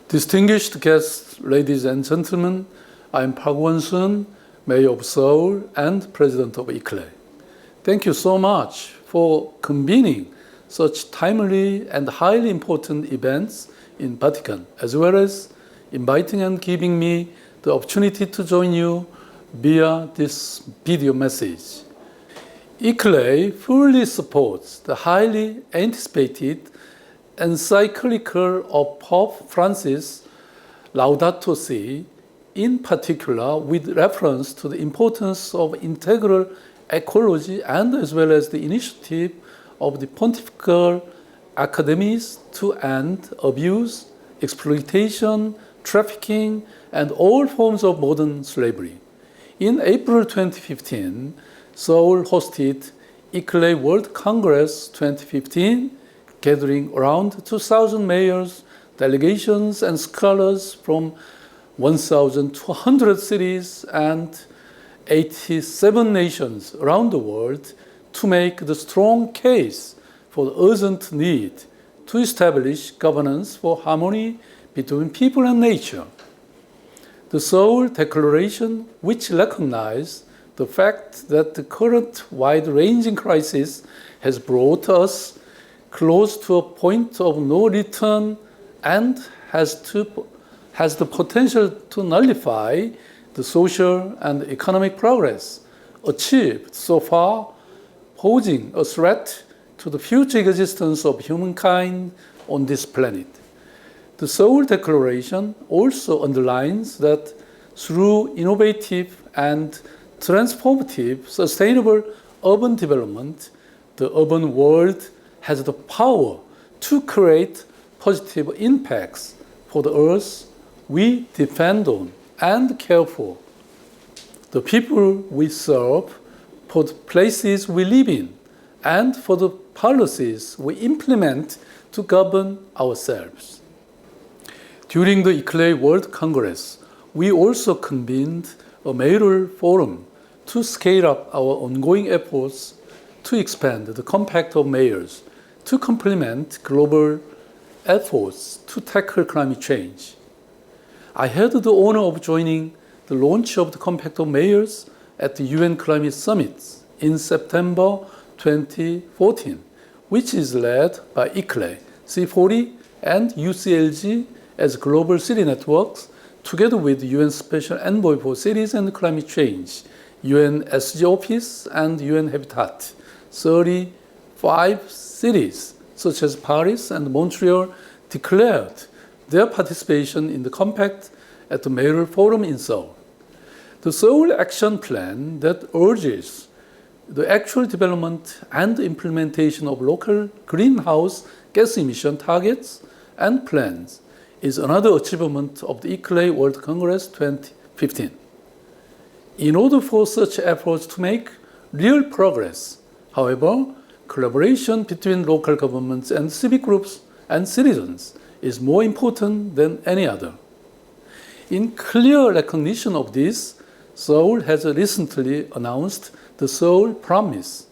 Distinguished guests, ladies and gentlemen, I am Wonsoon, Mayor of Seoul and President of ICLEI. Thank you so much for convening such timely and highly important events in Vatican, as well as inviting and giving me the opportunity to join you via this video message. ICLEI fully supports the highly anticipated encyclical of Pope Francis, Laudato Si, in particular with reference to the importance of integral ecology and as well as the initiative of the pontifical academies to end abuse, exploitation, trafficking, and all forms of modern slavery. In April 2015, Seoul hosted ICLEI World Congress 2015, gathering around 2,000 mayors, delegations, and scholars from 1,200 cities and 87 nations around the world to make the strong case for the urgent need to establish governance for harmony between people and nature. The Seoul Declaration, which recognized the fact that the current wide-ranging crisis has brought us close to a point of no return and has the potential to nullify the social and economic progress achieved so far, posing a threat to the future existence of humankind on this planet. The Seoul Declaration also underlines that through innovative and transformative sustainable urban development, the urban world has the power to create positive impacts for the earth we depend on and care for, the people we serve, for the places we live in, and for the policies we implement to govern ourselves. During the ICLEI World Congress, we also convened a mayoral forum to scale up our ongoing efforts to expand the Compact of Mayors to complement global efforts to tackle climate change. I had the honor of joining the launch of the Compact of Mayors at the UN Climate Summit in September 2014, which is led by ICLEI, C40, and UCLG as global city networks, together with UN Special Envoy for Cities and Climate Change, UN SG Office, and UN Habitat. 35 cities, such as Paris and Montreal, declared their participation in the compact at the Mayoral Forum in Seoul. The Seoul Action Plan that urges the actual development and implementation of local greenhouse gas emission targets and plans is another achievement of the ICLEI World Congress 2015. In order for such efforts to make real progress, however, collaboration between local governments and civic groups and citizens is more important than any other. In clear recognition of this, Seoul has recently announced the Seoul Promise,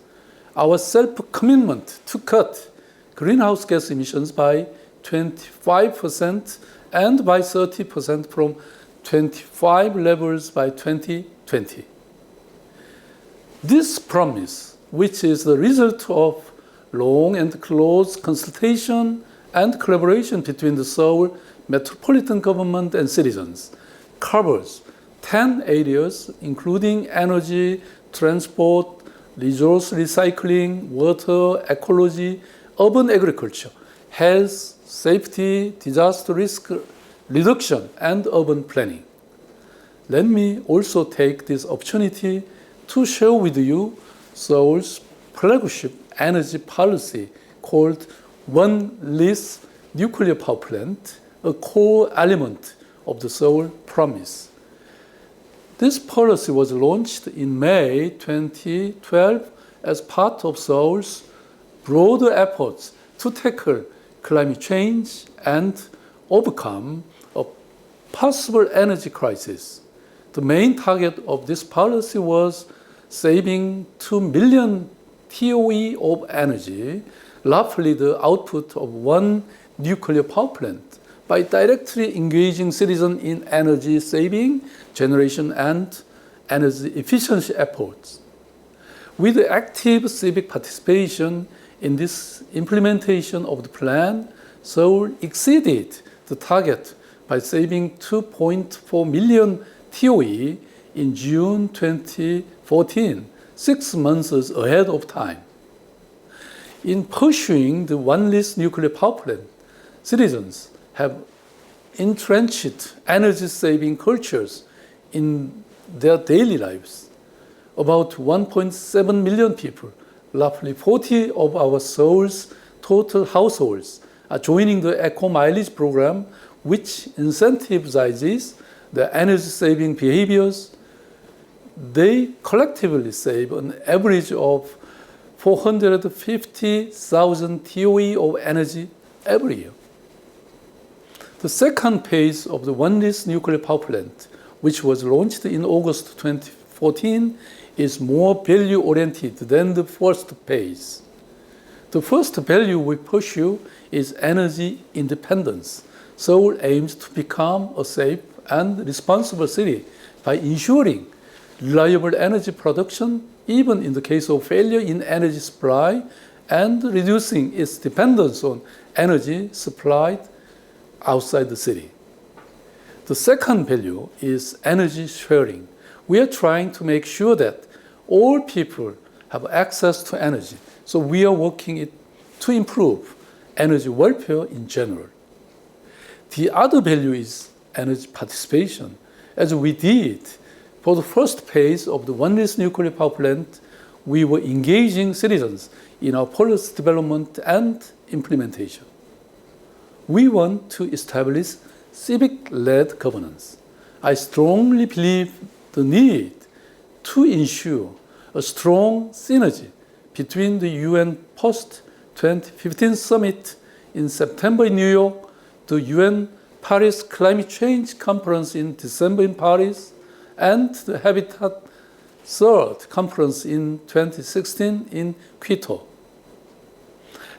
our self-commitment to cut greenhouse gas emissions by 25% and by 30% from 25 levels by 2020. This promise, which is the result of long and close consultation and collaboration between the Seoul metropolitan government and citizens, covers 10 areas including energy, transport, resource recycling, water, ecology, urban agriculture, health, safety, disaster risk reduction, and urban planning. Let me also take this opportunity to share with you Seoul's flagship energy policy called One Least Nuclear Power Plant, a core element of the Seoul Promise. This policy was launched in May 2012 as part of Seoul's broader efforts to tackle climate change and overcome a possible energy crisis. The main target of this policy was saving 2 million TOE of energy, roughly the output of one nuclear power plant, by directly engaging citizens in energy saving, generation, and energy efficiency efforts. With active civic participation in this implementation of the plan, Seoul exceeded the target by saving 2.4 million TOE in June 2014, 6 months ahead of time. In pursuing the one-list nuclear power plant, citizens have entrenched energy-saving cultures in their daily lives. About 1.7 million people, roughly 40 of our Seoul's total households, are joining the eco-mileage program, which incentivizes the energy-saving behaviors. They collectively save an average of 450,000 TOE of energy every year. The second phase of the one-list nuclear power plant, which was launched in August 2014, is more value-oriented than the first phase. The first value we pursue is energy independence. Seoul aims to become a safe and responsible city by ensuring reliable energy production, even in the case of failure in energy supply, and reducing its dependence on energy supplied outside the city. The second value is energy sharing. We are trying to make sure that all people have access to energy, so we are working to improve energy welfare in general. The other value is energy participation. As we did for the first phase of the one-list nuclear power plant, we were engaging citizens in our policy development and implementation. We want to establish civic-led governance. I strongly believe the need to ensure a strong synergy between the UN post-2015 summit in September in New York, the UN Paris Climate Change Conference in December in Paris, and the Habitat Third Conference in 2016 in Quito.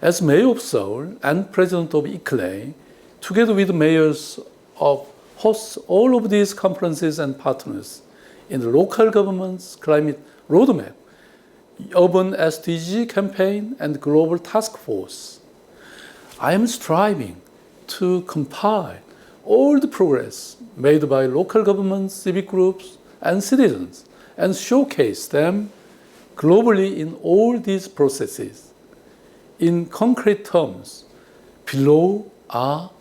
As Mayor of Seoul and President of ICLEI, together with mayors of hosts all of these conferences and partners in the local government's climate roadmap, urban SDG campaign, and global task force, I am striving to compile all the progress made by local governments, civic groups, and citizens, and showcase them globally in all these processes. In concrete terms, below are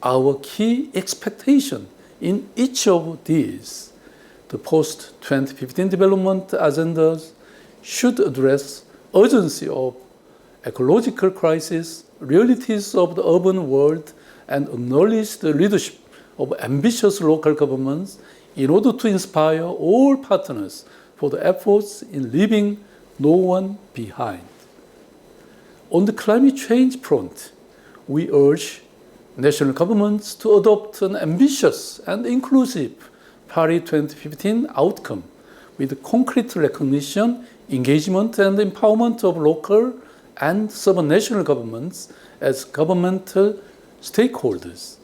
our key expectations in each of these. The post-2015 development agendas should address urgency of ecological crisis, realities of the urban world, and acknowledge the leadership of ambitious local governments in order to inspire all partners for the efforts in leaving no one behind. On the climate change front, we urge national governments to adopt an ambitious and inclusive Paris 2015 outcome with concrete recognition, engagement, and empowerment of local and supranational governments as governmental stakeholders.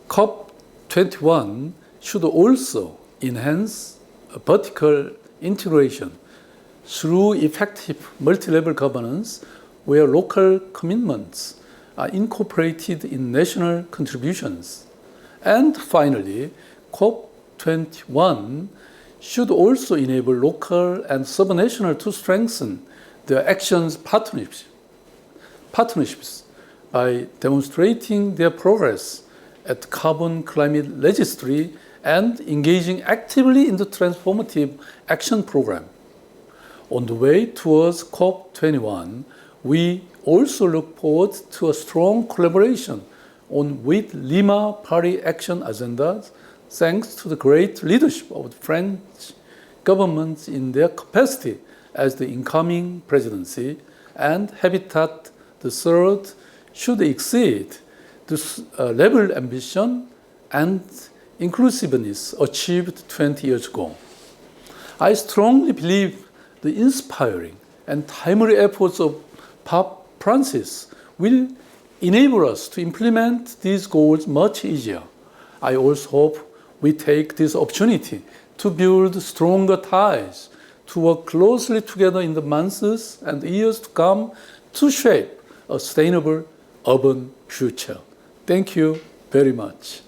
COP21 should also enhance vertical integration through effective multi-level governance where local commitments are incorporated in national contributions. And finally, COP21 should also enable local and supranational to strengthen their actions partnerships by demonstrating their progress at carbon climate registry and engaging actively in the transformative action program. On the way towards COP21, we also look forward to a strong collaboration on with Lima Paris Action agendas, thanks to the great leadership of the French government in their capacity as the incoming presidency, and Habitat the Third should exceed the level ambition and inclusiveness achieved 20 years ago. I strongly believe the inspiring and timely efforts of Pope Francis will enable us to implement these goals much easier. I also hope we take this opportunity to build stronger ties, to work closely together in the months and years to come to shape a sustainable urban future. Thank you very much.